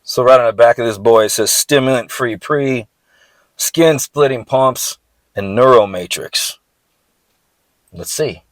So right on the back of this boy, it says stimulant-free pre, skin-splitting pumps, and NEURO matrix. Let's see.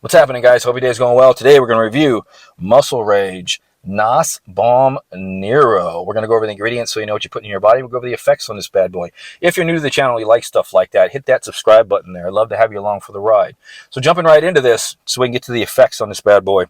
What's happening, guys? Hope your day's going well. Today we're going to review Muscle Rage NOS Balm NEURO. We're going to go over the ingredients so you know what you put in your body. We'll go over the effects on this bad boy. If you're new to the channel, you like stuff like that, hit that subscribe button there. I'd love to have you along for the ride. So jumping right into this so we can get to the effects on this bad boy.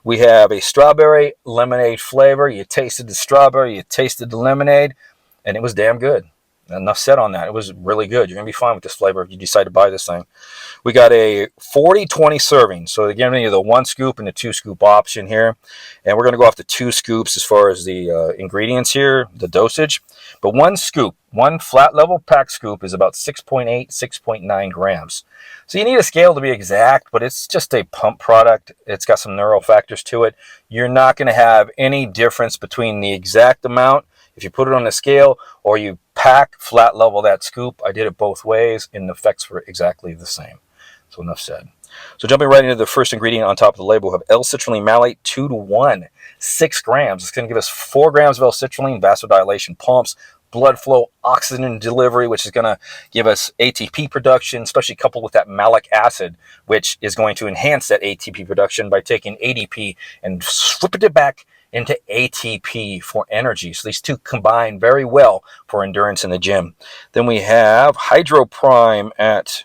We have a strawberry lemonade flavor. You tasted the strawberry, you tasted the lemonade, and it was damn good. Enough said on that. It was really good. You're going to be fine with this flavor if you decide to buy this thing. We got a 40-20 serving. So again, we have the 1 scoop and the 2 scoop option here. And we're going to go off the 2 scoops as far as the ingredients here, the dosage. But 1 scoop, 1 flat level pack scoop is about 6.8, 6.9 grams. So you need a scale to be exact, but it's just a pump product. It's got some NEURO factors to it. You're not going to have any difference between the exact amount if you put it on the scale or you pack flat level that scoop. I did it both ways and the effects were exactly the same. So enough said. So jumping right into the first ingredient on top of the label, we have L-citrulline malate 2-to-1, 6 grams. It's going to give us 4 grams of L-citrulline, vasodilation pumps, blood flow, oxygen delivery, which is going to give us ATP production, especially coupled with that malic acid, which is going to enhance that ATP production by taking ADP and flipping it back into ATP for energy. So these two combine very well for endurance in the gym. Then we have Hydro Prime at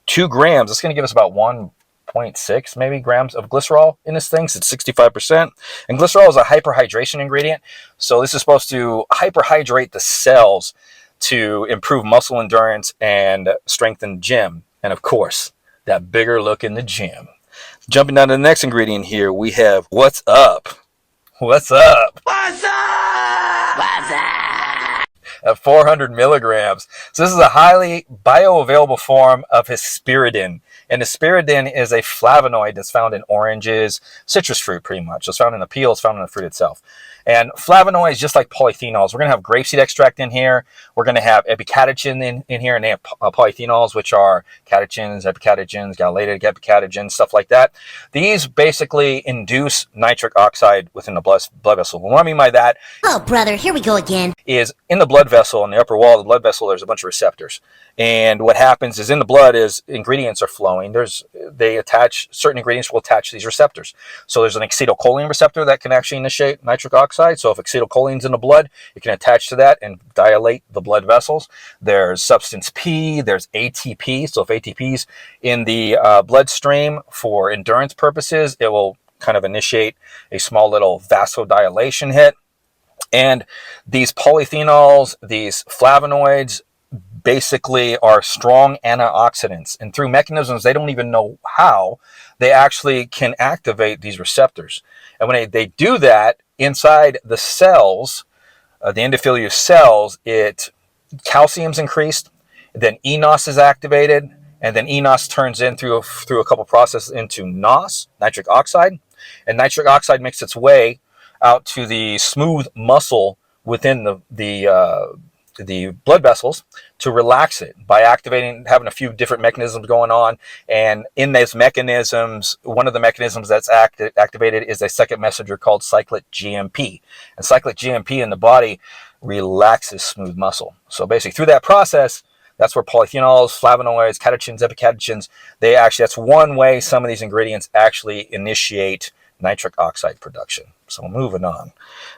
2 grams. It's going to give us about 1.6 maybe grams of glycerol in this thing. So it's 65%. And glycerol is a hyperhydration ingredient. So this is supposed to hyperhydrate the cells to improve muscle endurance and strengthen gym. And of course, that bigger look in the gym. Jumping down to the next ingredient here, we have What's Up. What's up? What's up? What's up? At 400 milligrams. So this is a highly bioavailable form of hesperidin. And hesperidin is a flavonoid that's found in oranges, citrus fruit pretty much. It's found in the peel, it's found in the fruit itself. And flavonoids, just like polyphenols, we're going to have grapeseed extract in here. We're going to have epicatechin in here, and they have polyphenols, which are catechins, epicatechins, galated epicatechins, stuff like that. These basically induce nitric oxide within the blood vessel. What I mean by that, oh, brother, here we go again, is in the blood vessel, in the upper wall of the blood vessel, there's a bunch of receptors. And what happens is in the blood is ingredients are flowing. Certain ingredients will attach to these receptors. So there's an acetylcholine receptor that can actually initiate nitric oxide. So if acetylcholine's in the blood, it can attach to that and dilate the blood vessels. There's substance P, there's ATP. So if ATP's in the bloodstream for endurance purposes, it will kind of initiate a small little vasodilation hit. And these polyphenols, these flavonoids, basically are strong antioxidants, and through mechanisms they don't even know how, they actually can activate these receptors. And when they do that inside the cells, the endothelial cells, calcium's increased, then NOS is activated, and then NOS turns in through a couple processes into NOS, nitric oxide, and nitric oxide makes its way out to the smooth muscle within the blood vessels to relax it by having a few different mechanisms going on. And in those mechanisms, one of the mechanisms that's activated is a second messenger called cyclic GMP. And cyclic GMP in the body relaxes smooth muscle. So basically through that process, that's where polyphenols, flavonoids, catechins, epicatechins, that's one way some of these ingredients actually initiate nitric oxide production. So moving on.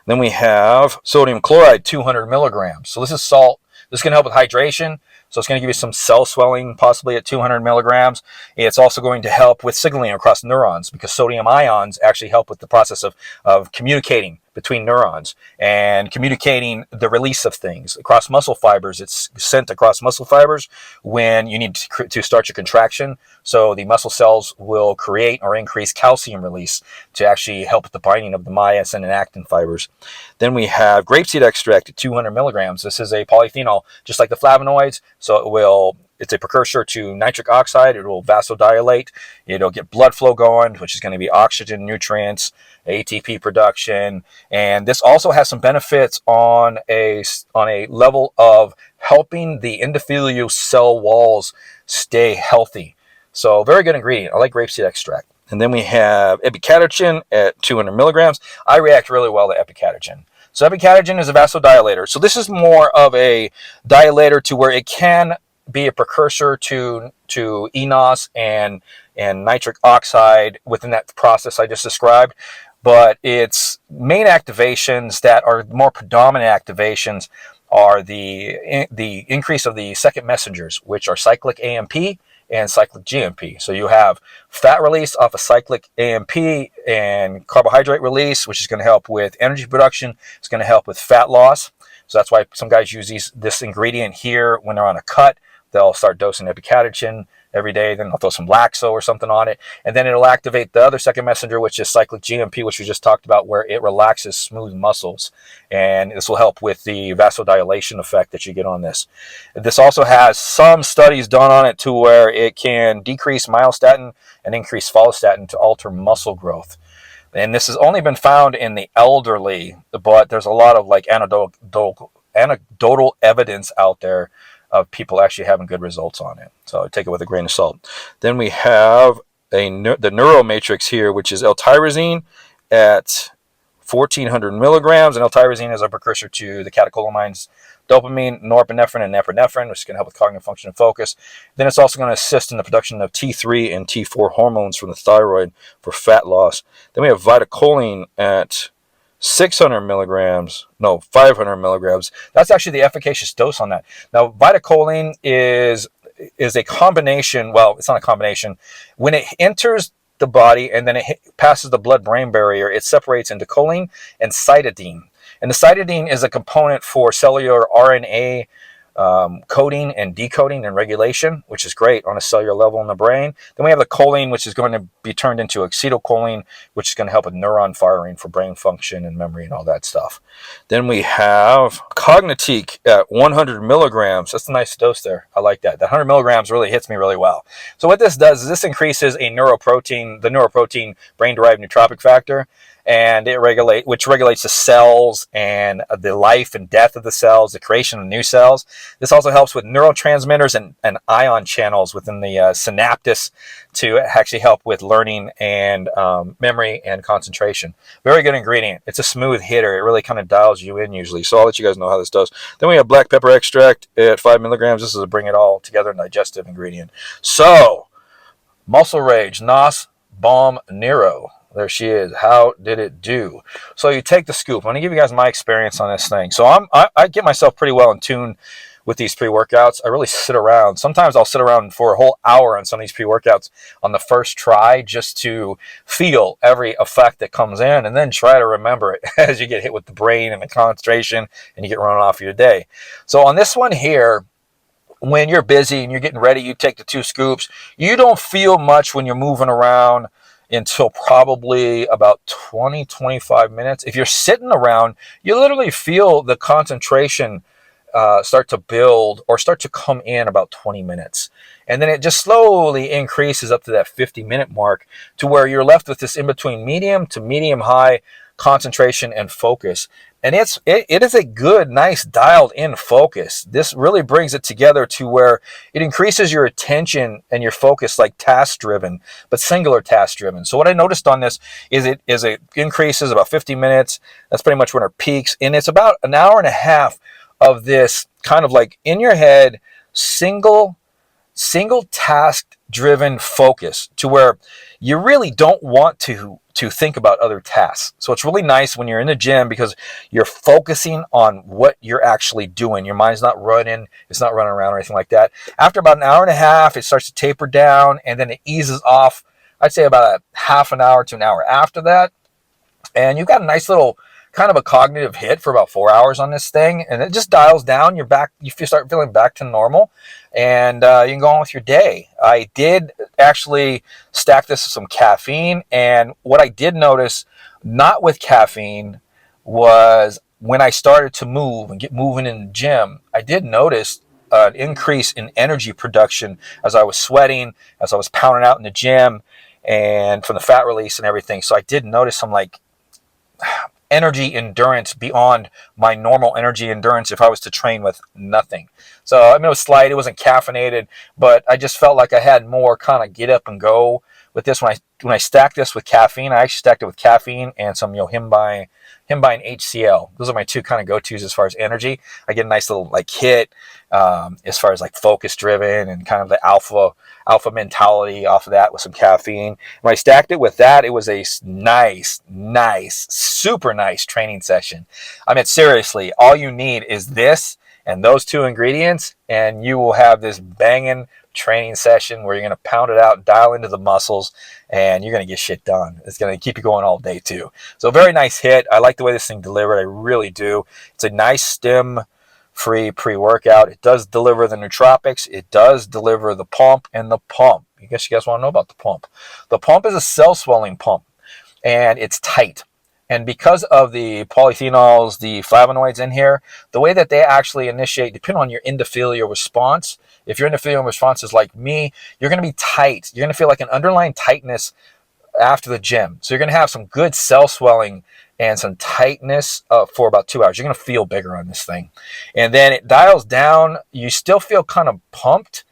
Then we have sodium chloride, 200 milligrams. So this is salt. This is going to help with hydration. So it's going to give you some cell swelling, possibly at 200 milligrams. It's also going to help with signaling across neurons, because sodium ions actually help with the process of communicating between neurons and communicating the release of things across muscle fibers. It's sent across muscle fibers when you need to start your contraction. So the muscle cells will create or increase calcium release to actually help with the binding of the myosin and actin fibers. Then we have grapeseed extract at 200 milligrams. This is a polyphenol, just like the flavonoids. So it's a precursor to nitric oxide. It will vasodilate. It'll get blood flow going, which is going to be oxygen, nutrients, ATP production. And this also has some benefits on a level of helping the endothelial cell walls stay healthy. So very good ingredient. I like grapeseed extract. And then we have epicatogen at 200 milligrams. I react really well to epicatogen. So epicatogen is a vasodilator. So this is more of a dilator to where it can be a precursor to NOS and nitric oxide within that process I just described. But its main activations that are more predominant activations are the increase of the second messengers, which are cyclic AMP and cyclic GMP. So you have fat release off of cyclic AMP and carbohydrate release, which is going to help with energy production. It's going to help with fat loss. So that's why some guys use this ingredient here when they're on a cut. They'll start dosing epicatogen every day, then they'll throw some Laxo or something on it, and then it'll activate the other second messenger, which is cyclic GMP, which we just talked about, where it relaxes smooth muscles, and this will help with the vasodilation effect that you get on this. This also has some studies done on it to where it can decrease myostatin and increase follistatin to alter muscle growth. And this has only been found in the elderly, but there's a lot of like anecdotal evidence out there of people actually having good results on it. So take it with a grain of salt. Then we have the NEURO matrix here, which is L-tyrosine at 1,400 milligrams. And L-tyrosine is a precursor to the catecholamines dopamine, norepinephrine, and epinephrine, which is going to help with cognitive function and focus. Then it's also going to assist in the production of T3 and T4 hormones from the thyroid for fat loss. Then we have vitacholine at 500 milligrams. That's actually the efficacious dose on that. Now, vitacholine is a combination. Well, it's not a combination. When it enters the body and then it passes the blood-brain barrier, it separates into choline and cytidine. And the cytidine is a component for cellular RNA coding and decoding and regulation, which is great on a cellular level in the brain. Then we have the choline, which is going to be turned into acetylcholine, which is going to help with neuron firing for brain function and memory and all that stuff. Then we have Cognitique at 100 milligrams. That's a nice dose there. I like that. That 100 milligrams really hits me really well. So what this does is this increases the neuroprotein brain-derived nootropic factor, and which regulates the cells and the life and death of the cells, the creation of new cells. This also helps with neurotransmitters and ion channels within the synaptus to actually help with learning and memory and concentration. Very good ingredient. It's a smooth hitter. It really kind of dials you in usually. So I'll let you guys know how this does. Then we have black pepper extract at 5 milligrams. This is a bring it all together digestive ingredient. So, Muscle Rage, NOS, Bomb, NEURO. There she is. How did it do? So you take the scoop. I'm going to give you guys my experience on this thing. So I get myself pretty well in tune with these pre-workouts. I really sit around. Sometimes I'll sit around for a whole hour on some of these pre-workouts on the first try just to feel every effect that comes in and then try to remember it as you get hit with the brain and the concentration and you get running off your day. So on this one here, when you're busy and you're getting ready, you take the 2 scoops. You don't feel much when you're moving around until probably about 20-25 minutes. If you're sitting around, you literally feel the concentration start to build or start to come in about 20 minutes. And then it just slowly increases up to that 50-minute mark to where you're left with this in-between medium to medium-high concentration and focus. And it is a good, nice dialed-in focus. This really brings it together to where it increases your attention and your focus like task-driven, but singular task-driven. So what I noticed on this is it increases about 50 minutes. That's pretty much when it peaks. And it's about an hour and a half of this kind of like in your head, single task-driven focus to where you really don't want to think about other tasks. So it's really nice when you're in the gym because you're focusing on what you're actually doing. Your mind's not running. It's not running around or anything like that. After about an hour and a half, it starts to taper down and then it eases off, I'd say about a half an hour to an hour after that. And you've got a nice little kind of a cognitive hit for about 4 hours on this thing, and it just dials down. You're back. You start feeling back to normal, and you can go on with your day. I did actually stack this with some caffeine, and what I did notice, not with caffeine, was when I started to move and get moving in the gym, I did notice an increase in energy production as I was sweating, as I was pounding out in the gym, and from the fat release and everything. So I did notice some like energy endurance beyond my normal energy endurance if I was to train with nothing. So I mean, it was slight, it wasn't caffeinated, but I just felt like I had more kind of get up and go with this, when I stack this with caffeine, I actually stacked it with caffeine and some himbine HCl. Those are my two kind of go-tos as far as energy. I get a nice little like hit as far as like focus driven and kind of the alpha mentality off of that with some caffeine. When I stacked it with that, it was a nice, super nice training session. I mean, seriously, all you need is this and those two ingredients, and you will have this banging training session where you're going to pound it out, dial into the muscles, and you're going to get shit done. It's going to keep you going all day too. So very nice hit. I like the way this thing delivered. I really do. It's a nice stim-free pre-workout. It does deliver the nootropics. It does deliver the pump and the pump. I guess you guys want to know about the pump. The pump is a cell swelling pump, and it's tight. And because of the polyphenols, the flavonoids in here, the way that they actually initiate, depending on your endothelial response, if your endothelial response is like me, you're going to be tight. You're going to feel like an underlying tightness after the gym. So you're going to have some good cell swelling and some tightness for about 2 hours. You're going to feel bigger on this thing. And then it dials down. You still feel kind of pumped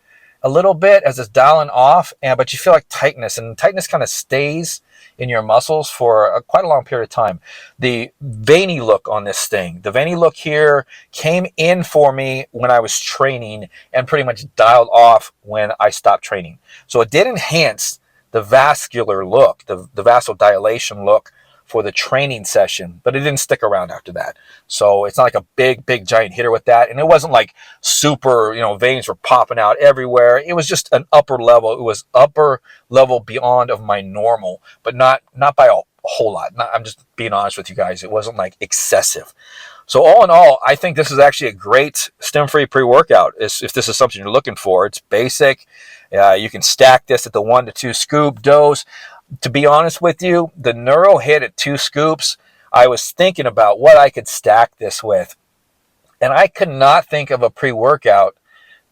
a little bit as it's dialing off, but you feel like tightness. And tightness kind of stays in your muscles for quite a long period of time. The veiny look on this thing, the veiny look here came in for me when I was training and pretty much dialed off when I stopped training. So it did enhance the vascular look, the vasodilation look for the training session, but it didn't stick around after that. So it's not like a big giant hitter with that. And it wasn't like super, veins were popping out everywhere. It was just an upper level. It was upper level beyond of my normal, but not by a whole lot. I'm just being honest with you guys. It wasn't like excessive. So all in all, I think this is actually a great stim-free pre-workout. If this is something you're looking for, it's basic. You can stack this at the 1 to 2 scoop dose. To be honest with you, the NEURO hit at 2 scoops. I was thinking about what I could stack this with, and I could not think of a pre-workout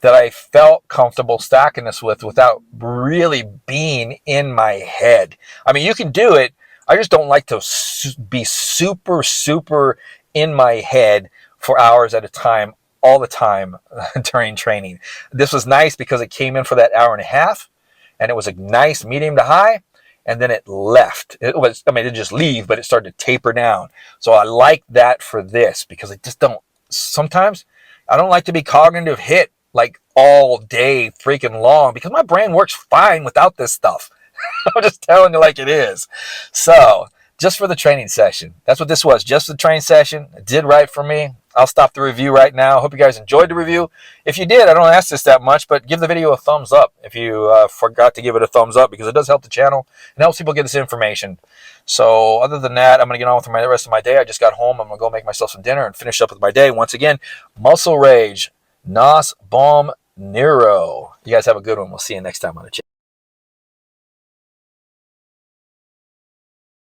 that I felt comfortable stacking this with without really being in my head. I mean, you can do it. I just don't like to be super in my head for hours at a time, all the time during training. This was nice because it came in for that hour and a half, and it was a nice medium to high. And then it left. It didn't just leave, but it started to taper down. So I like that for this because sometimes I don't like to be cognitive hit like all day freaking long because my brain works fine without this stuff. I'm just telling you like it is. So just for the training session, that's what this was. Just the training session. It did right for me. I'll stop the review right now. Hope you guys enjoyed the review. If you did, I don't ask this that much, but give the video a thumbs up if you forgot to give it a thumbs up because it does help the channel and helps people get this information. So other than that, I'm going to get on with the rest of my day. I just got home. I'm going to go make myself some dinner and finish up with my day. Once again, Muscle Rage, NOS, Bomb, NEURO. You guys have a good one. We'll see you next time on the channel.